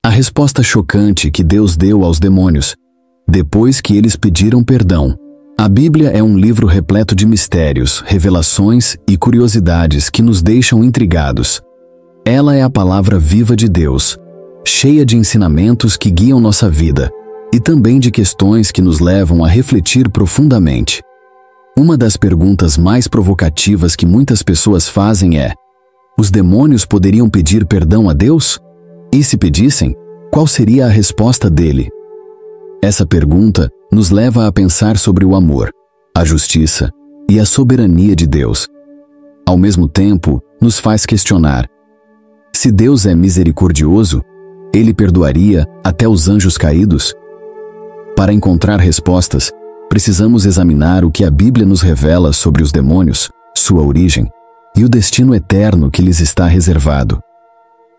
A resposta chocante que Deus deu aos demônios, depois que eles pediram perdão. A Bíblia é um livro repleto de mistérios, revelações e curiosidades que nos deixam intrigados. Ela é a palavra viva de Deus, cheia de ensinamentos que guiam nossa vida e também de questões que nos levam a refletir profundamente. Uma das perguntas mais provocativas que muitas pessoas fazem é: os demônios poderiam pedir perdão a Deus? E se pedissem, qual seria a resposta dele? Essa pergunta nos leva a pensar sobre o amor, a justiça e a soberania de Deus. Ao mesmo tempo, nos faz questionar: se Deus é misericordioso, Ele perdoaria até os anjos caídos? Para encontrar respostas, precisamos examinar o que a Bíblia nos revela sobre os demônios, sua origem e o destino eterno que lhes está reservado.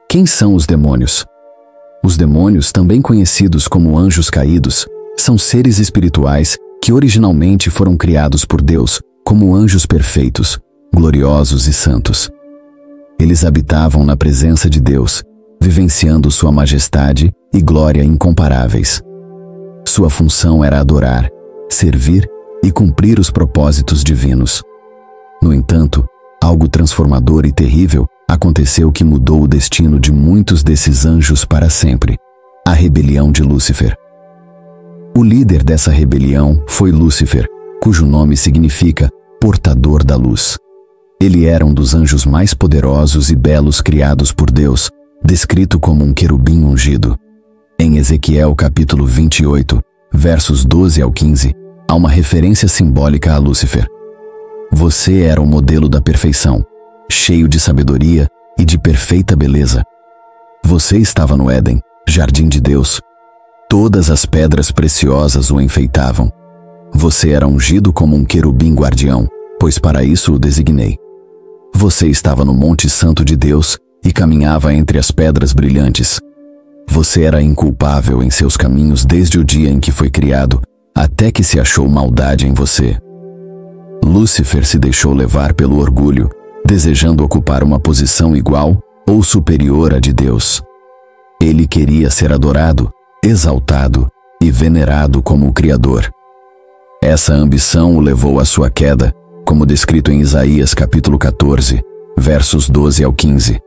Quem são os demônios? Os demônios, também conhecidos como anjos caídos, são seres espirituais que originalmente foram criados por Deus como anjos perfeitos, gloriosos e santos. Eles habitavam na presença de Deus, vivenciando sua majestade e glória incomparáveis. Sua função era adorar, servir e cumprir os propósitos divinos. No entanto, algo transformador e terrível aconteceu que mudou o destino de muitos desses anjos para sempre: a rebelião de Lúcifer. O líder dessa rebelião foi Lúcifer, cujo nome significa portador da luz. Ele era um dos anjos mais poderosos e belos criados por Deus, descrito como um querubim ungido. Em Ezequiel capítulo 28, versos 12 ao 15, há uma referência simbólica a Lúcifer. Você era o modelo da perfeição, cheio de sabedoria e de perfeita beleza. Você estava no Éden, jardim de Deus. Todas as pedras preciosas o enfeitavam. Você era ungido como um querubim guardião, pois para isso o designei. Você estava no Monte Santo de Deus e caminhava entre as pedras brilhantes. Você era inculpável em seus caminhos desde o dia em que foi criado, até que se achou maldade em você. Lúcifer se deixou levar pelo orgulho, desejando ocupar uma posição igual ou superior à de Deus. Ele queria ser adorado, exaltado e venerado como o Criador. Essa ambição o levou à sua queda, como descrito em Isaías capítulo 14, versos 12 ao 15.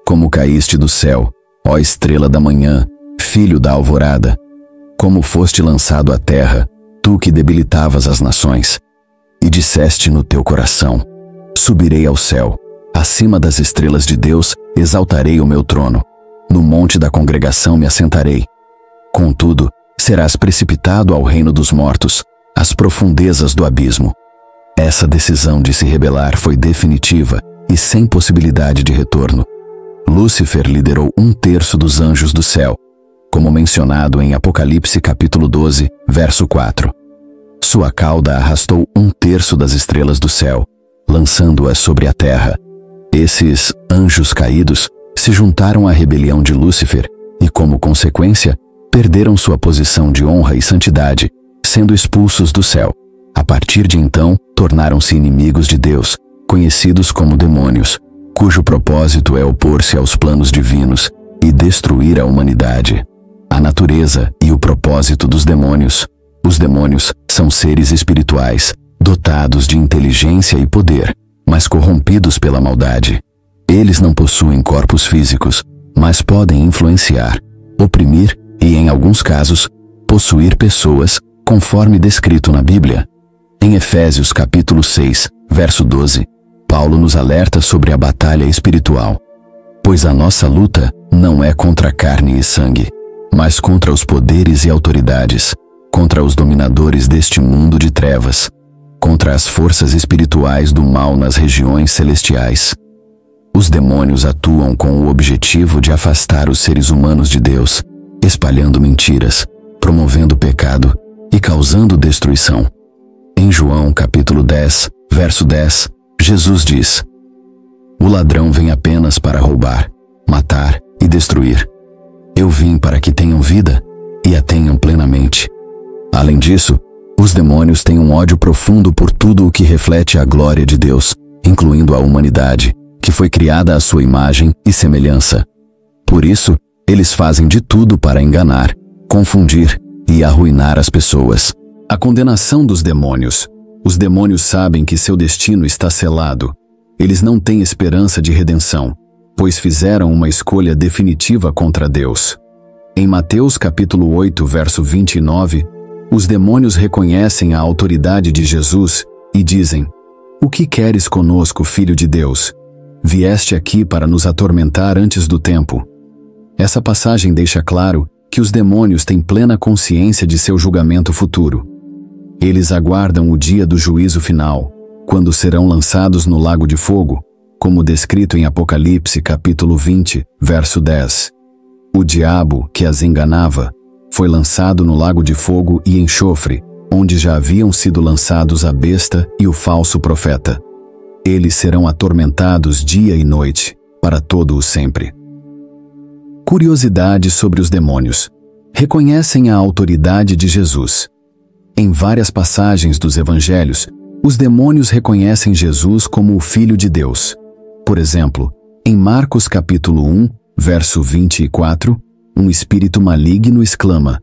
Como caíste do céu, ó estrela da manhã, filho da alvorada, como foste lançado à terra, tu que debilitavas as nações, e disseste no teu coração: subirei ao céu, acima das estrelas de Deus exaltarei o meu trono, no monte da congregação me assentarei. Contudo, serás precipitado ao reino dos mortos, às profundezas do abismo. Essa decisão de se rebelar foi definitiva e sem possibilidade de retorno. Lúcifer liderou 1/3 dos anjos do céu, como mencionado em Apocalipse capítulo 12, verso 4. Sua cauda arrastou 1/3 das estrelas do céu, lançando-as sobre a terra. Esses anjos caídos se juntaram à rebelião de Lúcifer e, como consequência, perderam sua posição de honra e santidade, sendo expulsos do céu. A partir de então, tornaram-se inimigos de Deus, conhecidos como demônios, cujo propósito é opor-se aos planos divinos e destruir a humanidade. A natureza e o propósito dos demônios. Os demônios são seres espirituais, dotados de inteligência e poder, mas corrompidos pela maldade. Eles não possuem corpos físicos, mas podem influenciar, oprimir e, em alguns casos, possuir pessoas, conforme descrito na Bíblia. Em Efésios capítulo 6, verso 12, Paulo nos alerta sobre a batalha espiritual. Pois a nossa luta não é contra carne e sangue, mas contra os poderes e autoridades, contra os dominadores deste mundo de trevas, contra as forças espirituais do mal nas regiões celestiais. Os demônios atuam com o objetivo de afastar os seres humanos de Deus, espalhando mentiras, promovendo pecado e causando destruição. Em João capítulo 10, verso 10, Jesus diz: o ladrão vem apenas para roubar, matar e destruir. Eu vim para que tenham vida e a tenham plenamente. Além disso, os demônios têm um ódio profundo por tudo o que reflete a glória de Deus, incluindo a humanidade, que foi criada à sua imagem e semelhança. Por isso, Eles fazem de tudo para enganar, confundir e arruinar as pessoas. A condenação dos demônios. Os demônios sabem que seu destino está selado. Eles não têm esperança de redenção, pois fizeram uma escolha definitiva contra Deus. Em Mateus capítulo 8, verso 29, os demônios reconhecem a autoridade de Jesus e dizem: "O que queres conosco, Filho de Deus? Vieste aqui para nos atormentar antes do tempo." Essa passagem deixa claro que os demônios têm plena consciência de seu julgamento futuro. Eles aguardam o dia do juízo final, quando serão lançados no lago de fogo, como descrito em Apocalipse capítulo 20, verso 10. O diabo, que as enganava, foi lançado no lago de fogo e enxofre, onde já haviam sido lançados a besta e o falso profeta. Eles serão atormentados dia e noite, para todo o sempre. Curiosidade sobre os demônios. Reconhecem a autoridade de Jesus. Em várias passagens dos evangelhos, os demônios reconhecem Jesus como o Filho de Deus. Por exemplo, em Marcos capítulo 1, verso 24, um espírito maligno exclama: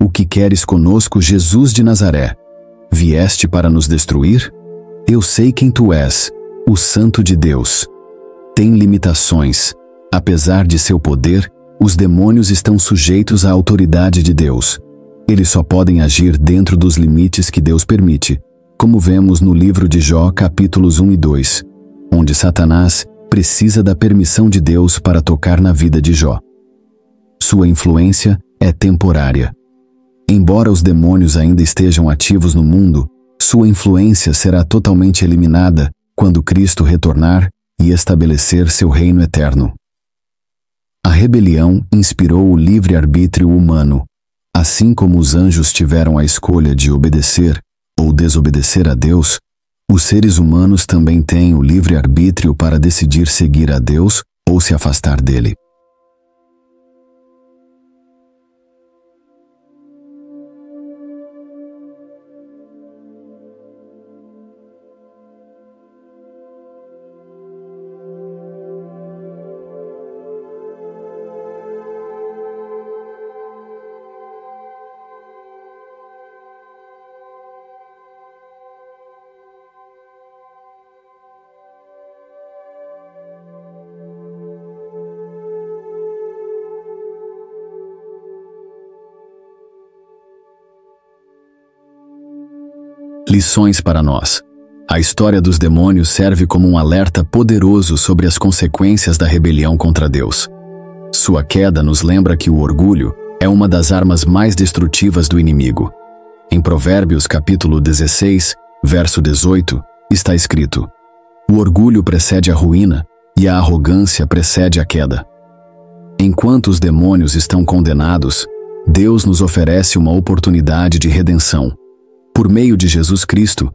"O que queres conosco, Jesus de Nazaré? Vieste para nos destruir? Eu sei quem tu és, o Santo de Deus." Tem limitações. Apesar de seu poder, os demônios estão sujeitos à autoridade de Deus. Eles só podem agir dentro dos limites que Deus permite, como vemos no livro de Jó, capítulos 1 e 2, onde Satanás precisa da permissão de Deus para tocar na vida de Jó. Sua influência é temporária. Embora os demônios ainda estejam ativos no mundo, sua influência será totalmente eliminada quando Cristo retornar e estabelecer seu reino eterno. A rebelião inspirou o livre-arbítrio humano. Assim como os anjos tiveram a escolha de obedecer ou desobedecer a Deus, os seres humanos também têm o livre-arbítrio para decidir seguir a Deus ou se afastar dele. Lições para nós. A história dos demônios serve como um alerta poderoso sobre as consequências da rebelião contra Deus. Sua queda nos lembra que o orgulho é uma das armas mais destrutivas do inimigo. Em Provérbios capítulo 16, verso 18, está escrito: "O orgulho precede a ruína e a arrogância precede a queda." Enquanto os demônios estão condenados, Deus nos oferece uma oportunidade de redenção. Por meio de Jesus Cristo,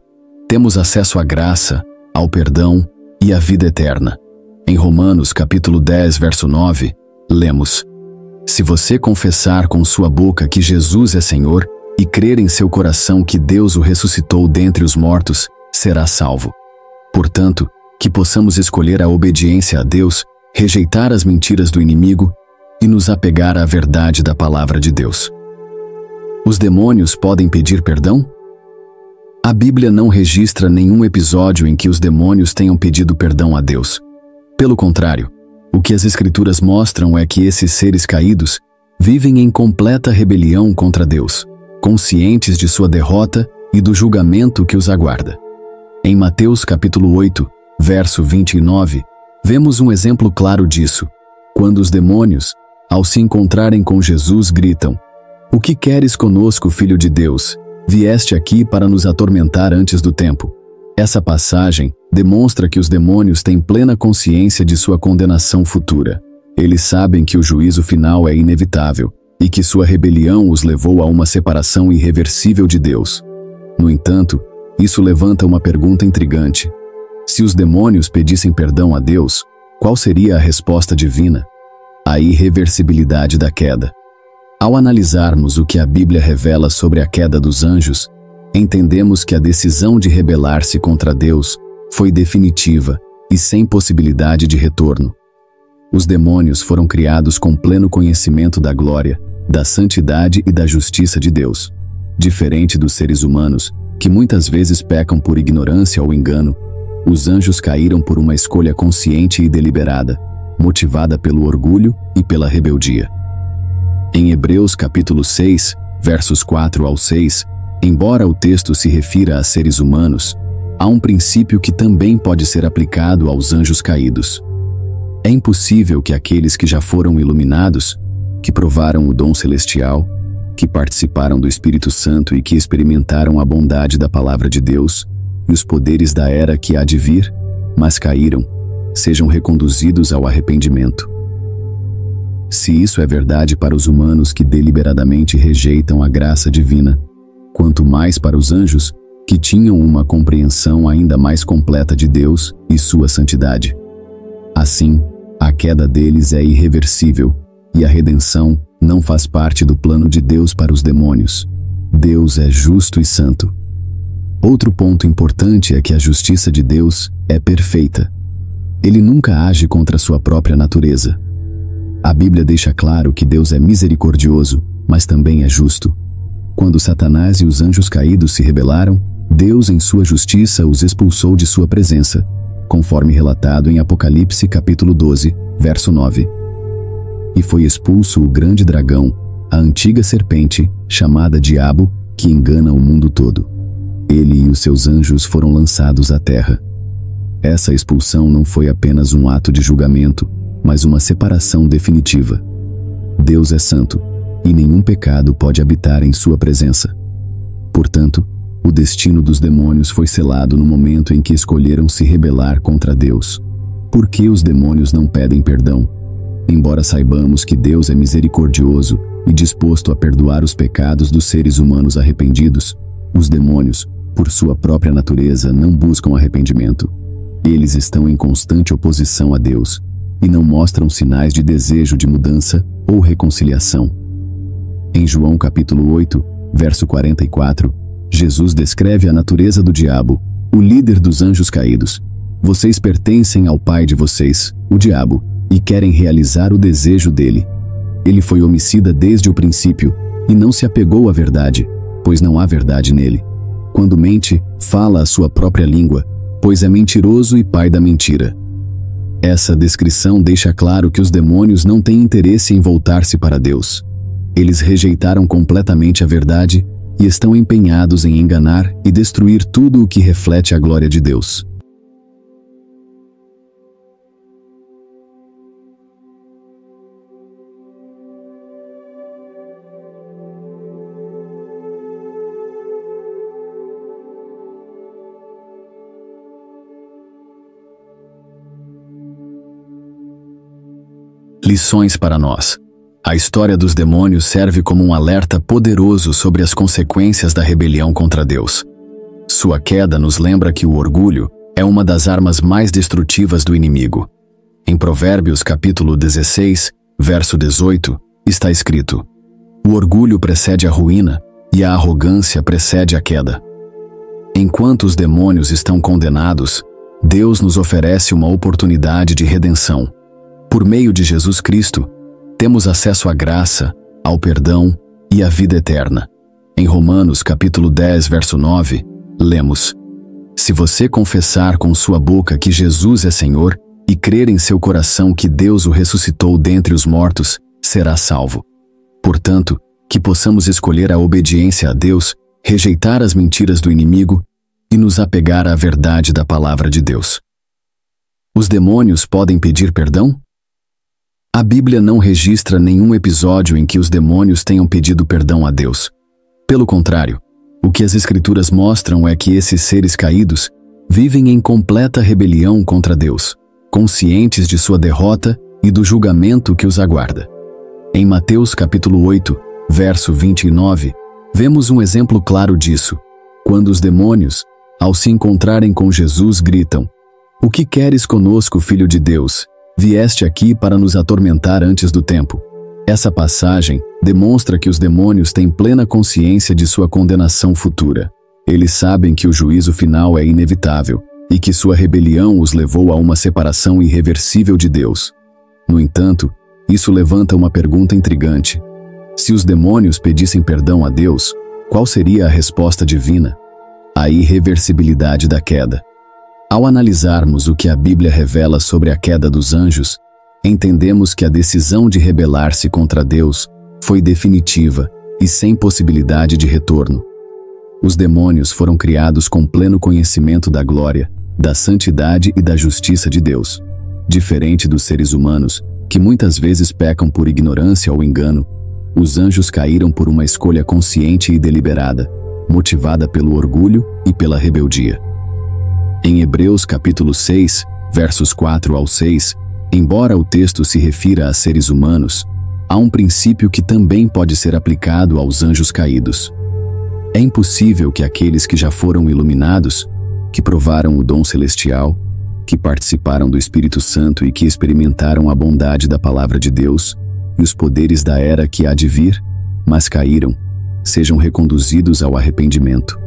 temos acesso à graça, ao perdão e à vida eterna. Em Romanos capítulo 10, verso 9, lemos: "Se você confessar com sua boca que Jesus é Senhor e crer em seu coração que Deus o ressuscitou dentre os mortos, será salvo." Portanto, que possamos escolher a obediência a Deus, rejeitar as mentiras do inimigo e nos apegar à verdade da palavra de Deus. Os demônios podem pedir perdão? A Bíblia não registra nenhum episódio em que os demônios tenham pedido perdão a Deus. Pelo contrário, o que as Escrituras mostram é que esses seres caídos vivem em completa rebelião contra Deus, conscientes de sua derrota e do julgamento que os aguarda. Em Mateus capítulo 8, verso 29, vemos um exemplo claro disso, quando os demônios, ao se encontrarem com Jesus, gritam: "O que queres conosco, Filho de Deus? Vieste aqui para nos atormentar antes do tempo." Essa passagem demonstra que os demônios têm plena consciência de sua condenação futura. Eles sabem que o juízo final é inevitável e que sua rebelião os levou a uma separação irreversível de Deus. No entanto, isso levanta uma pergunta intrigante. Se os demônios pedissem perdão a Deus, qual seria a resposta divina? A irreversibilidade da queda. Ao analisarmos o que a Bíblia revela sobre a queda dos anjos, entendemos que a decisão de rebelar-se contra Deus foi definitiva e sem possibilidade de retorno. Os demônios foram criados com pleno conhecimento da glória, da santidade e da justiça de Deus. Diferente dos seres humanos, que muitas vezes pecam por ignorância ou engano, os anjos caíram por uma escolha consciente e deliberada, motivada pelo orgulho e pela rebeldia. Em Hebreus capítulo 6, versos 4 ao 6, embora o texto se refira a seres humanos, há um princípio que também pode ser aplicado aos anjos caídos. É impossível que aqueles que já foram iluminados, que provaram o dom celestial, que participaram do Espírito Santo e que experimentaram a bondade da palavra de Deus e os poderes da era que há de vir, mas caíram, sejam reconduzidos ao arrependimento. Se isso é verdade para os humanos que deliberadamente rejeitam a graça divina, quanto mais para os anjos, que tinham uma compreensão ainda mais completa de Deus e sua santidade. Assim, a queda deles é irreversível, e a redenção não faz parte do plano de Deus para os demônios. Deus é justo e santo. Outro ponto importante é que a justiça de Deus é perfeita. Ele nunca age contra sua própria natureza. A Bíblia deixa claro que Deus é misericordioso, mas também é justo. Quando Satanás e os anjos caídos se rebelaram, Deus, em sua justiça, os expulsou de sua presença, conforme relatado em Apocalipse capítulo 12, verso 9. E foi expulso o grande dragão, a antiga serpente, chamada Diabo, que engana o mundo todo. Ele e os seus anjos foram lançados à terra. Essa expulsão não foi apenas um ato de julgamento, mas uma separação definitiva. Deus é santo, e nenhum pecado pode habitar em sua presença. Portanto, o destino dos demônios foi selado no momento em que escolheram se rebelar contra Deus. Por que os demônios não pedem perdão? Embora saibamos que Deus é misericordioso e disposto a perdoar os pecados dos seres humanos arrependidos, os demônios, por sua própria natureza, não buscam arrependimento. Eles estão em constante oposição a Deus e não mostram sinais de desejo de mudança ou reconciliação. Em João capítulo 8, verso 44, Jesus descreve a natureza do diabo, o líder dos anjos caídos. Vocês pertencem ao pai de vocês, o diabo, e querem realizar o desejo dele. Ele foi homicida desde o princípio e não se apegou à verdade, pois não há verdade nele. Quando mente, fala a sua própria língua, pois é mentiroso e pai da mentira. Essa descrição deixa claro que os demônios não têm interesse em voltar-se para Deus. Eles rejeitaram completamente a verdade e estão empenhados em enganar e destruir tudo o que reflete a glória de Deus. Lições para nós. A história dos demônios serve como um alerta poderoso sobre as consequências da rebelião contra Deus. Sua queda nos lembra que o orgulho é uma das armas mais destrutivas do inimigo. Em Provérbios capítulo 16, verso 18, está escrito: "O orgulho precede a ruína e a arrogância precede a queda." Enquanto os demônios estão condenados, Deus nos oferece uma oportunidade de redenção. Por meio de Jesus Cristo, temos acesso à graça, ao perdão e à vida eterna. Em Romanos capítulo 10, verso 9, lemos: "Se você confessar com sua boca que Jesus é Senhor e crer em seu coração que Deus o ressuscitou dentre os mortos, será salvo." Portanto, que possamos escolher a obediência a Deus, rejeitar as mentiras do inimigo e nos apegar à verdade da palavra de Deus. Os demônios podem pedir perdão? A Bíblia não registra nenhum episódio em que os demônios tenham pedido perdão a Deus. Pelo contrário, o que as Escrituras mostram é que esses seres caídos vivem em completa rebelião contra Deus, conscientes de sua derrota e do julgamento que os aguarda. Em Mateus capítulo 8, verso 29, vemos um exemplo claro disso, quando os demônios, ao se encontrarem com Jesus, gritam: "O que queres conosco, Filho de Deus? Vieste aqui para nos atormentar antes do tempo." Essa passagem demonstra que os demônios têm plena consciência de sua condenação futura. Eles sabem que o juízo final é inevitável e que sua rebelião os levou a uma separação irreversível de Deus. No entanto, isso levanta uma pergunta intrigante. Se os demônios pedissem perdão a Deus, qual seria a resposta divina? A irreversibilidade da queda. Ao analisarmos o que a Bíblia revela sobre a queda dos anjos, entendemos que a decisão de rebelar-se contra Deus foi definitiva e sem possibilidade de retorno. Os demônios foram criados com pleno conhecimento da glória, da santidade e da justiça de Deus. Diferente dos seres humanos, que muitas vezes pecam por ignorância ou engano, os anjos caíram por uma escolha consciente e deliberada, motivada pelo orgulho e pela rebeldia. Em Hebreus capítulo 6, versos 4 ao 6, embora o texto se refira a seres humanos, há um princípio que também pode ser aplicado aos anjos caídos. É impossível que aqueles que já foram iluminados, que provaram o dom celestial, que participaram do Espírito Santo e que experimentaram a bondade da palavra de Deus e os poderes da era que há de vir, mas caíram, sejam reconduzidos ao arrependimento.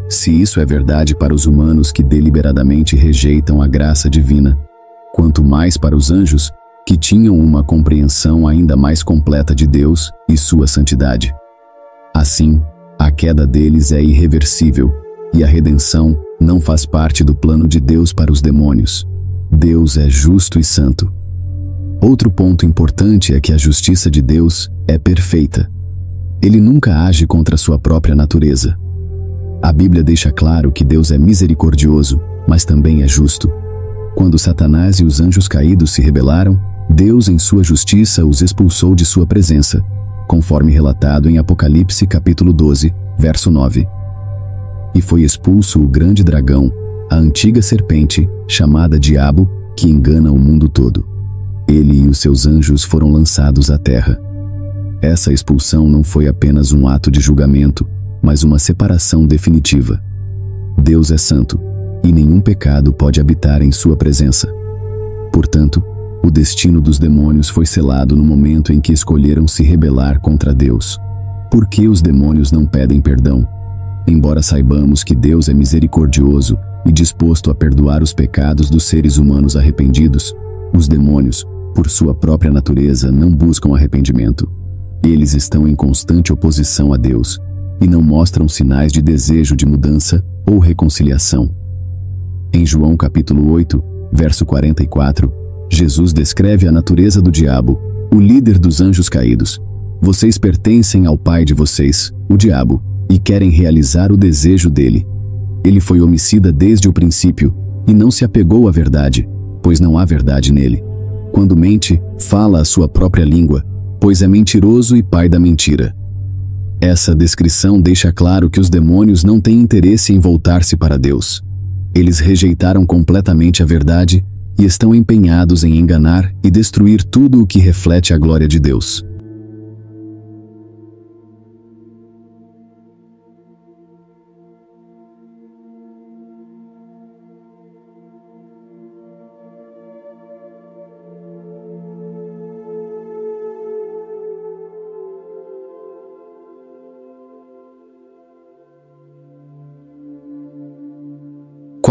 Se isso é verdade para os humanos que deliberadamente rejeitam a graça divina, quanto mais para os anjos, que tinham uma compreensão ainda mais completa de Deus e sua santidade. Assim, a queda deles é irreversível, e a redenção não faz parte do plano de Deus para os demônios. Deus é justo e santo. Outro ponto importante é que a justiça de Deus é perfeita. Ele nunca age contra sua própria natureza. A Bíblia deixa claro que Deus é misericordioso, mas também é justo. Quando Satanás e os anjos caídos se rebelaram, Deus, em sua justiça, os expulsou de sua presença, conforme relatado em Apocalipse capítulo 12, verso 9. E foi expulso o grande dragão, a antiga serpente, chamada Diabo, que engana o mundo todo. Ele e os seus anjos foram lançados à terra. Essa expulsão não foi apenas um ato de julgamento, mas uma separação definitiva. Deus é santo, e nenhum pecado pode habitar em sua presença. Portanto, o destino dos demônios foi selado no momento em que escolheram se rebelar contra Deus. Por que os demônios não pedem perdão? Embora saibamos que Deus é misericordioso e disposto a perdoar os pecados dos seres humanos arrependidos, os demônios, por sua própria natureza, não buscam arrependimento. Eles estão em constante oposição a Deus e não mostram sinais de desejo de mudança ou reconciliação. Em João capítulo 8, verso 44, Jesus descreve a natureza do diabo, o líder dos anjos caídos. Vocês pertencem ao pai de vocês, o diabo, e querem realizar o desejo dele. Ele foi homicida desde o princípio e não se apegou à verdade, pois não há verdade nele. Quando mente, fala a sua própria língua, pois é mentiroso e pai da mentira. Essa descrição deixa claro que os demônios não têm interesse em voltar-se para Deus. Eles rejeitaram completamente a verdade e estão empenhados em enganar e destruir tudo o que reflete a glória de Deus.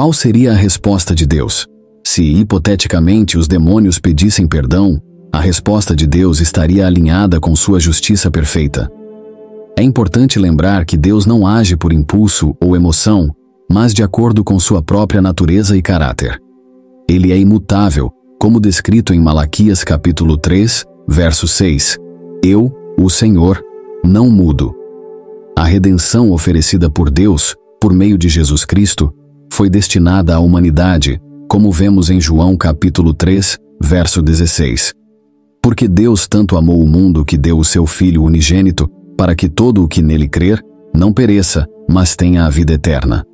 Qual seria a resposta de Deus? Se, hipoteticamente, os demônios pedissem perdão, a resposta de Deus estaria alinhada com sua justiça perfeita. É importante lembrar que Deus não age por impulso ou emoção, mas de acordo com sua própria natureza e caráter. Ele é imutável, como descrito em Malaquias capítulo 3, verso 6. Eu, o Senhor, não mudo. A redenção oferecida por Deus, por meio de Jesus Cristo, foi destinada à humanidade, como vemos em João capítulo 3, verso 16. Porque Deus tanto amou o mundo que deu o seu Filho unigênito, para que todo o que nele crer, não pereça, mas tenha a vida eterna.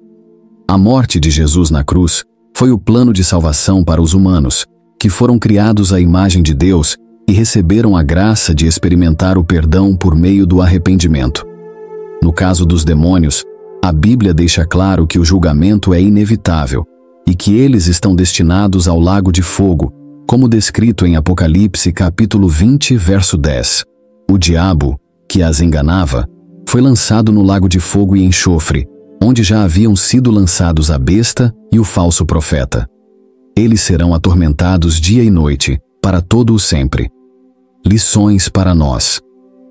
A morte de Jesus na cruz foi o plano de salvação para os humanos, que foram criados à imagem de Deus e receberam a graça de experimentar o perdão por meio do arrependimento. No caso dos demônios, a Bíblia deixa claro que o julgamento é inevitável e que eles estão destinados ao lago de fogo, como descrito em Apocalipse capítulo 20, verso 10. O diabo, que as enganava, foi lançado no lago de fogo e enxofre, onde já haviam sido lançados a besta e o falso profeta. Eles serão atormentados dia e noite, para todo o sempre. Lições para nós.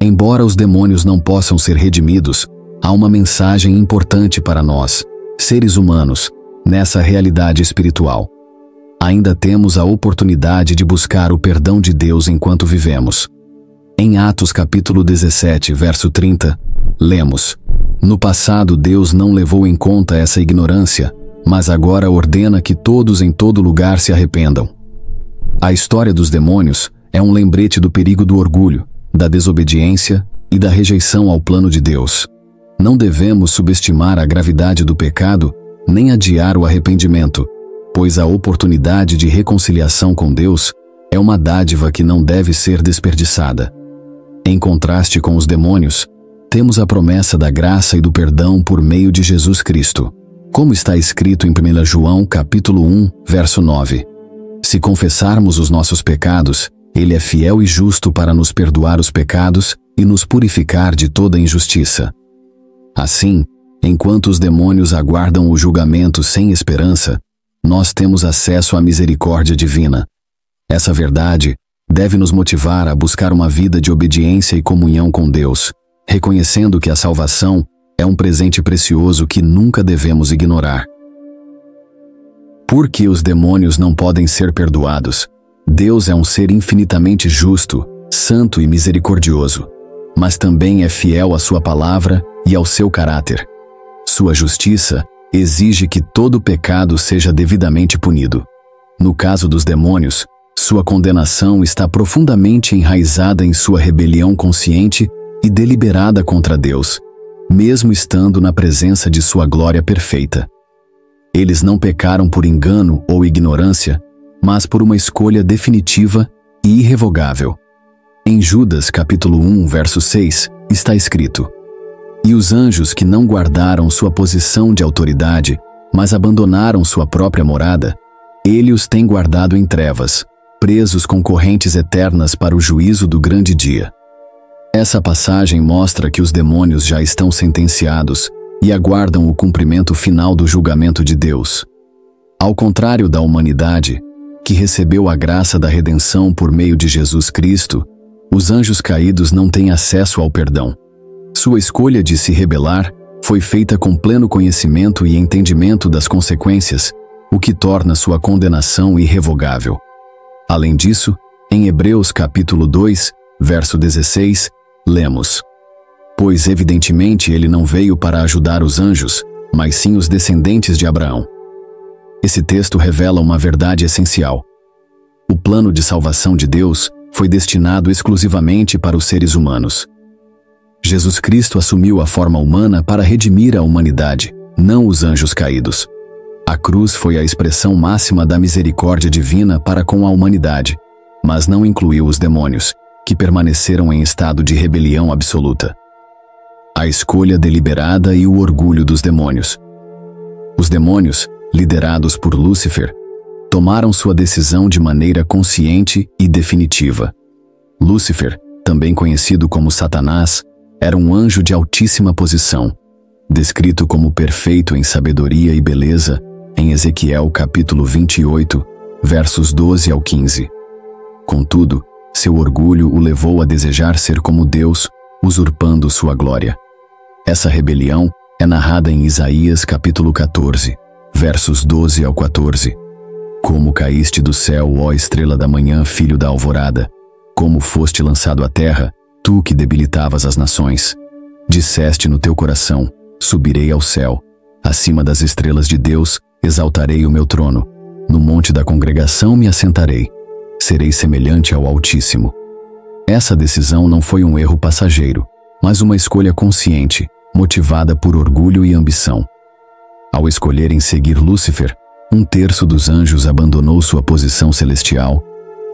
Embora os demônios não possam ser redimidos, há uma mensagem importante para nós, seres humanos, nessa realidade espiritual. Ainda temos a oportunidade de buscar o perdão de Deus enquanto vivemos. Em Atos capítulo 17, verso 30, lemos: No passado Deus não levou em conta essa ignorância, mas agora ordena que todos em todo lugar se arrependam. A história dos demônios é um lembrete do perigo do orgulho, da desobediência e da rejeição ao plano de Deus. Não devemos subestimar a gravidade do pecado, nem adiar o arrependimento, pois a oportunidade de reconciliação com Deus é uma dádiva que não deve ser desperdiçada. Em contraste com os demônios, temos a promessa da graça e do perdão por meio de Jesus Cristo. Como está escrito em 1 João capítulo 1, verso 9. Se confessarmos os nossos pecados, Ele é fiel e justo para nos perdoar os pecados e nos purificar de toda injustiça. Assim, enquanto os demônios aguardam o julgamento sem esperança, nós temos acesso à misericórdia divina. Essa verdade deve nos motivar a buscar uma vida de obediência e comunhão com Deus, reconhecendo que a salvação é um presente precioso que nunca devemos ignorar. Por que os demônios não podem ser perdoados? Deus é um ser infinitamente justo, santo e misericordioso, mas também é fiel à sua palavra e ao seu caráter. Sua justiça exige que todo pecado seja devidamente punido. No caso dos demônios, sua condenação está profundamente enraizada em sua rebelião consciente e deliberada contra Deus, mesmo estando na presença de sua glória perfeita. Eles não pecaram por engano ou ignorância, mas por uma escolha definitiva e irrevogável. Em Judas capítulo 1, verso 6, está escrito: E os anjos que não guardaram sua posição de autoridade, mas abandonaram sua própria morada, Ele os tem guardado em trevas, presos com correntes eternas para o juízo do grande dia. Essa passagem mostra que os demônios já estão sentenciados e aguardam o cumprimento final do julgamento de Deus. Ao contrário da humanidade, que recebeu a graça da redenção por meio de Jesus Cristo, os anjos caídos não têm acesso ao perdão. Sua escolha de se rebelar foi feita com pleno conhecimento e entendimento das consequências, o que torna sua condenação irrevogável. Além disso, em Hebreus capítulo 2, verso 16, lemos: Pois evidentemente ele não veio para ajudar os anjos, mas sim os descendentes de Abraão. Esse texto revela uma verdade essencial. O plano de salvação de Deus foi destinado exclusivamente para os seres humanos. Jesus Cristo assumiu a forma humana para redimir a humanidade, não os anjos caídos. A cruz foi a expressão máxima da misericórdia divina para com a humanidade, mas não incluiu os demônios, que permaneceram em estado de rebelião absoluta. A escolha deliberada e o orgulho dos demônios. Os demônios, liderados por Lúcifer, tomaram sua decisão de maneira consciente e definitiva. Lúcifer, também conhecido como Satanás, era um anjo de altíssima posição, descrito como perfeito em sabedoria e beleza em Ezequiel capítulo 28, versos 12 ao 15. Contudo, seu orgulho o levou a desejar ser como Deus, usurpando sua glória. Essa rebelião é narrada em Isaías capítulo 14, versos 12 ao 14. Como caíste do céu, ó estrela da manhã, filho da alvorada, como foste lançado à terra, tu que debilitavas as nações. Disseste no teu coração: subirei ao céu, acima das estrelas de Deus, exaltarei o meu trono. No monte da congregação me assentarei. Serei semelhante ao Altíssimo. Essa decisão não foi um erro passageiro, mas uma escolha consciente, motivada por orgulho e ambição. Ao escolherem seguir Lúcifer, 1/3 dos anjos abandonou sua posição celestial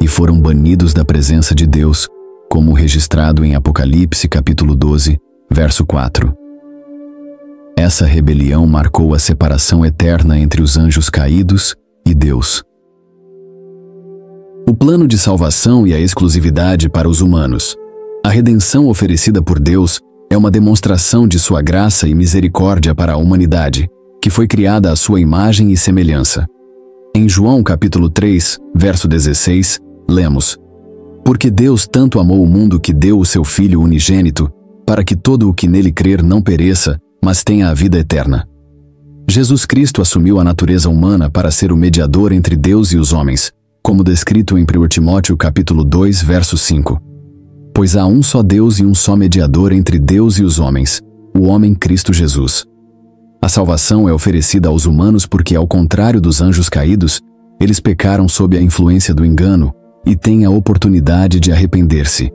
e foram banidos da presença de Deus, como registrado em Apocalipse capítulo 12, verso 4. Essa rebelião marcou a separação eterna entre os anjos caídos e Deus. O plano de salvação e a exclusividade para os humanos. A redenção oferecida por Deus é uma demonstração de sua graça e misericórdia para a humanidade, que foi criada à sua imagem e semelhança. Em João capítulo 3, verso 16, lemos: Porque Deus tanto amou o mundo que deu o seu Filho unigênito, para que todo o que nele crer não pereça, mas tenha a vida eterna. Jesus Cristo assumiu a natureza humana para ser o mediador entre Deus e os homens, como descrito em 1 Timóteo capítulo 2, verso 5. Pois há um só Deus e um só mediador entre Deus e os homens, o homem Cristo Jesus. A salvação é oferecida aos humanos porque, ao contrário dos anjos caídos, eles pecaram sob a influência do engano e têm a oportunidade de arrepender-se.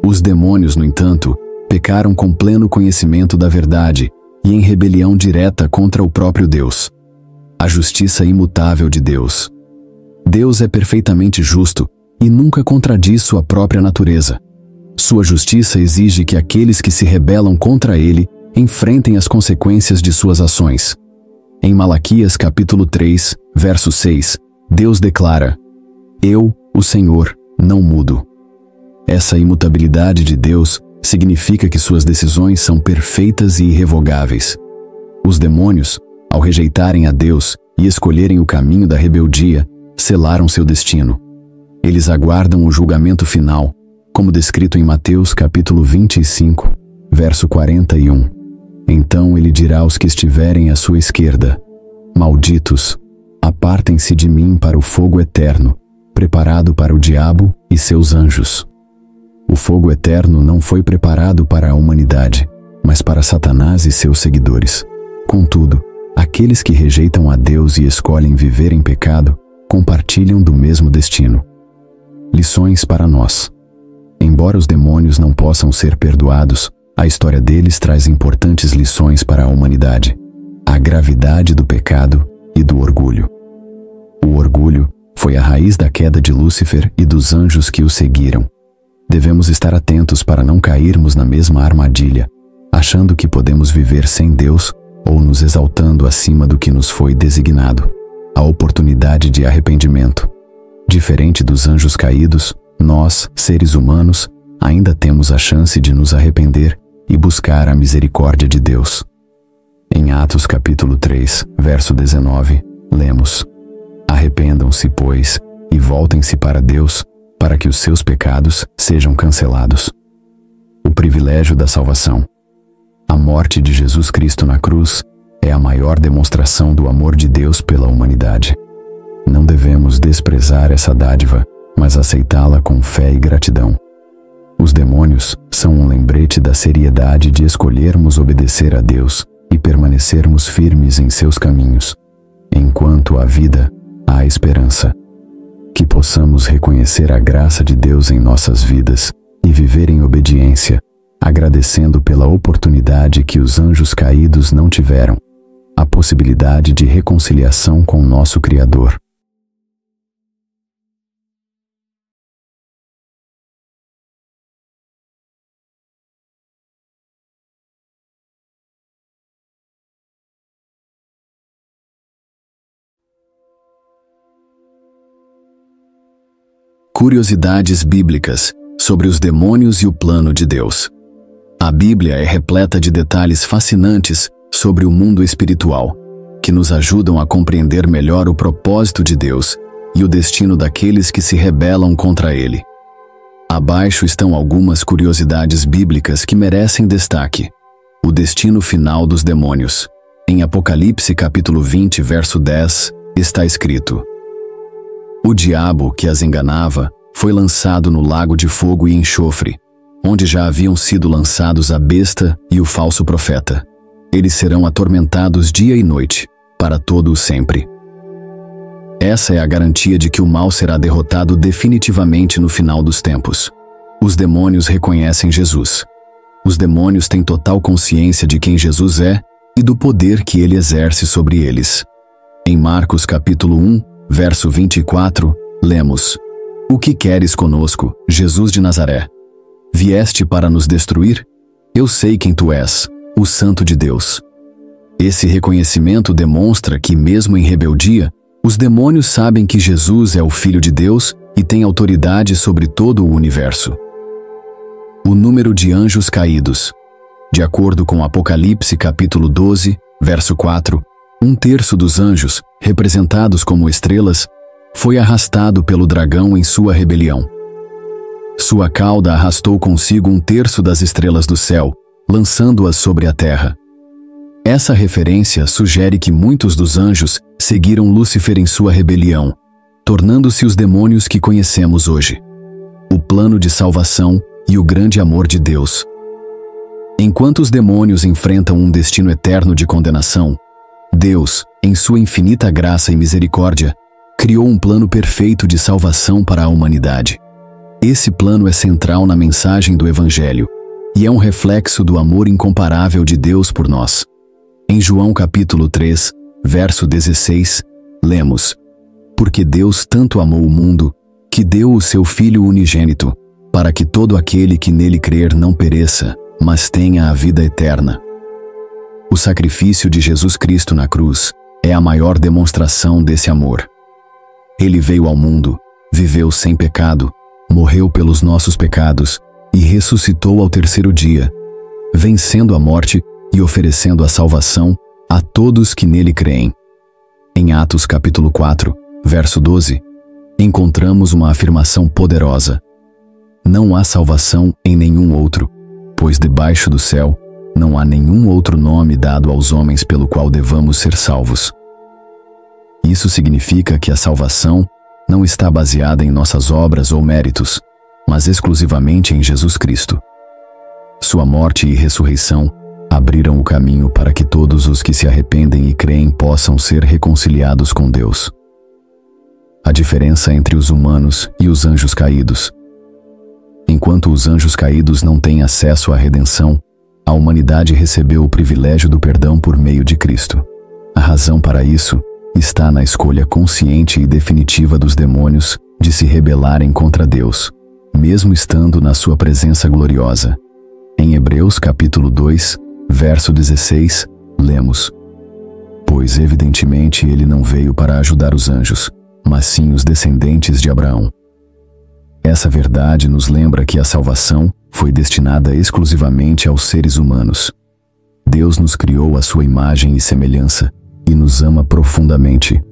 Os demônios, no entanto, pecaram com pleno conhecimento da verdade e em rebelião direta contra o próprio Deus. A justiça imutável de Deus. Deus é perfeitamente justo e nunca contradiz sua própria natureza. Sua justiça exige que aqueles que se rebelam contra ele enfrentem as consequências de suas ações. Em Malaquias capítulo 3, verso 6, Deus declara: Eu, o Senhor, não mudo. Essa imutabilidade de Deus significa que suas decisões são perfeitas e irrevogáveis. Os demônios, ao rejeitarem a Deus e escolherem o caminho da rebeldia, selaram seu destino. Eles aguardam o julgamento final, como descrito em Mateus capítulo 25, verso 41. Então ele dirá aos que estiverem à sua esquerda: Malditos, apartem-se de mim para o fogo eterno, preparado para o diabo e seus anjos. O fogo eterno não foi preparado para a humanidade, mas para Satanás e seus seguidores. Contudo, aqueles que rejeitam a Deus e escolhem viver em pecado, compartilham do mesmo destino. Lições para nós. Embora os demônios não possam ser perdoados, a história deles traz importantes lições para a humanidade. A gravidade do pecado e do orgulho. O orgulho foi a raiz da queda de Lúcifer e dos anjos que o seguiram. Devemos estar atentos para não cairmos na mesma armadilha, achando que podemos viver sem Deus ou nos exaltando acima do que nos foi designado. A oportunidade de arrependimento. Diferente dos anjos caídos, nós, seres humanos, ainda temos a chance de nos arrepender e buscar a misericórdia de Deus. Em Atos capítulo 3, verso 19, lemos: Arrependam-se, pois, e voltem-se para Deus, para que os seus pecados sejam cancelados. O privilégio da salvação. A morte de Jesus Cristo na cruz é a maior demonstração do amor de Deus pela humanidade. Não devemos desprezar essa dádiva, mas aceitá-la com fé e gratidão. Os demônios são um lembrete da seriedade de escolhermos obedecer a Deus e permanecermos firmes em seus caminhos. Enquanto há vida, há esperança. Que possamos reconhecer a graça de Deus em nossas vidas e viver em obediência, agradecendo pela oportunidade que os anjos caídos não tiveram, a possibilidade de reconciliação com nosso Criador. Curiosidades bíblicas sobre os demônios e o plano de Deus. A Bíblia é repleta de detalhes fascinantes sobre o mundo espiritual, que nos ajudam a compreender melhor o propósito de Deus e o destino daqueles que se rebelam contra ele. Abaixo estão algumas curiosidades bíblicas que merecem destaque. O destino final dos demônios. Em Apocalipse capítulo 20, verso 10, está escrito: O diabo que as enganava foi lançado no lago de fogo e enxofre, onde já haviam sido lançados a besta e o falso profeta. Eles serão atormentados dia e noite, para todo o sempre. Essa é a garantia de que o mal será derrotado definitivamente no final dos tempos. Os demônios reconhecem Jesus. Os demônios têm total consciência de quem Jesus é e do poder que ele exerce sobre eles. Em Marcos capítulo 1, verso 24, lemos: O que queres conosco, Jesus de Nazaré? Vieste para nos destruir? Eu sei quem tu és, o Santo de Deus. Esse reconhecimento demonstra que, mesmo em rebeldia, os demônios sabem que Jesus é o Filho de Deus e tem autoridade sobre todo o universo. O número de anjos caídos. De acordo com Apocalipse capítulo 12, verso 4, 1/3 dos anjos, representados como estrelas, foi arrastado pelo dragão em sua rebelião. Sua cauda arrastou consigo 1/3 das estrelas do céu, lançando-as sobre a terra. Essa referência sugere que muitos dos anjos seguiram Lúcifer em sua rebelião, tornando-se os demônios que conhecemos hoje. O plano de salvação e o grande amor de Deus. Enquanto os demônios enfrentam um destino eterno de condenação, Deus, em sua infinita graça e misericórdia, criou um plano perfeito de salvação para a humanidade. Esse plano é central na mensagem do Evangelho e é um reflexo do amor incomparável de Deus por nós. Em João capítulo 3, verso 16, lemos: Porque Deus tanto amou o mundo, que deu o seu Filho unigênito, para que todo aquele que nele crer não pereça, mas tenha a vida eterna. O sacrifício de Jesus Cristo na cruz é a maior demonstração desse amor. Ele veio ao mundo, viveu sem pecado, morreu pelos nossos pecados e ressuscitou ao 3º dia, vencendo a morte e oferecendo a salvação a todos que nele creem. Em Atos capítulo 4, verso 12, encontramos uma afirmação poderosa: Não há salvação em nenhum outro, pois debaixo do céu não há nenhum outro nome dado aos homens pelo qual devamos ser salvos. Isso significa que a salvação não está baseada em nossas obras ou méritos, mas exclusivamente em Jesus Cristo. Sua morte e ressurreição abriram o caminho para que todos os que se arrependem e creem possam ser reconciliados com Deus. A diferença entre os humanos e os anjos caídos. Enquanto os anjos caídos não têm acesso à redenção, a humanidade recebeu o privilégio do perdão por meio de Cristo. A razão para isso está na escolha consciente e definitiva dos demônios de se rebelarem contra Deus, mesmo estando na sua presença gloriosa. Em Hebreus capítulo 2, verso 16, lemos: Pois evidentemente ele não veio para ajudar os anjos, mas sim os descendentes de Abraão. Essa verdade nos lembra que a salvação foi destinada exclusivamente aos seres humanos. Deus nos criou à sua imagem e semelhança e nos ama profundamente.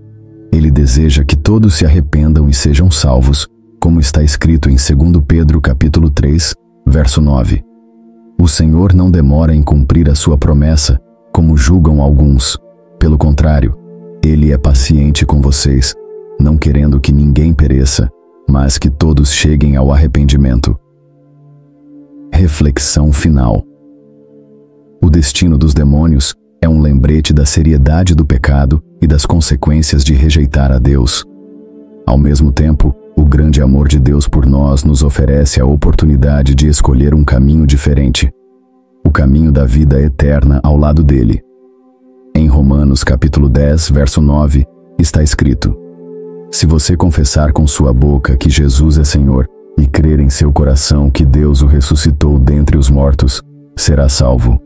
Ele deseja que todos se arrependam e sejam salvos, como está escrito em 2 Pedro capítulo 3, verso 9. O Senhor não demora em cumprir a sua promessa, como julgam alguns. Pelo contrário, Ele é paciente com vocês, não querendo que ninguém pereça, mas que todos cheguem ao arrependimento. Reflexão final. O destino dos demônios é um lembrete da seriedade do pecado e das consequências de rejeitar a Deus. Ao mesmo tempo, o grande amor de Deus por nós nos oferece a oportunidade de escolher um caminho diferente, o caminho da vida eterna ao lado dele. Em Romanos capítulo 10, verso 9, está escrito: Se você confessar com sua boca que Jesus é Senhor e crer em seu coração que Deus o ressuscitou dentre os mortos, será salvo.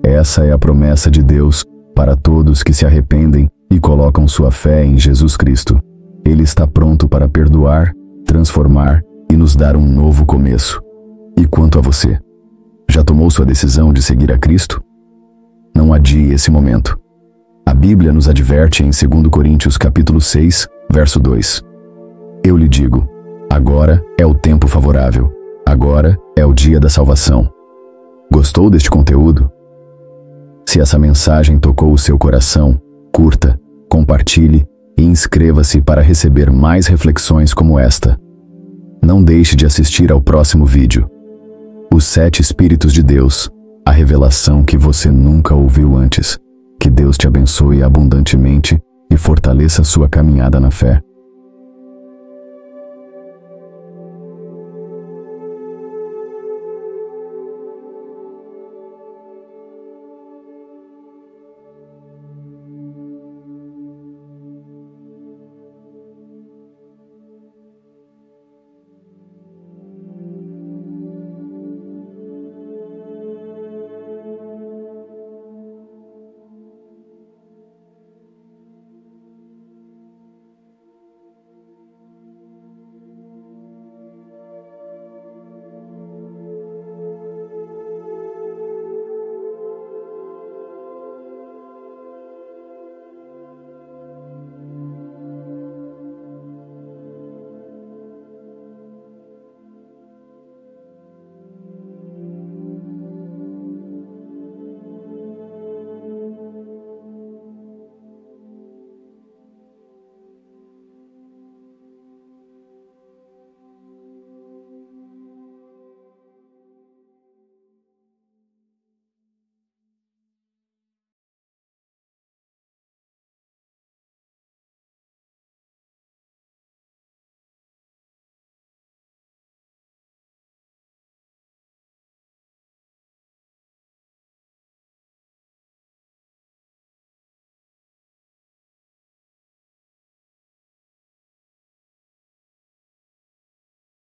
Essa é a promessa de Deus para todos que se arrependem e colocam sua fé em Jesus Cristo. Ele está pronto para perdoar, transformar e nos dar um novo começo. E quanto a você? Já tomou sua decisão de seguir a Cristo? Não adie esse momento. A Bíblia nos adverte em 2 Coríntios capítulo 6, verso 2. Eu lhe digo, agora é o tempo favorável, agora é o dia da salvação. Gostou deste conteúdo? Se essa mensagem tocou o seu coração, curta, compartilhe e inscreva-se para receber mais reflexões como esta. Não deixe de assistir ao próximo vídeo. Os 7 Espíritos de Deus, a revelação que você nunca ouviu antes. Que Deus te abençoe abundantemente e fortaleça sua caminhada na fé.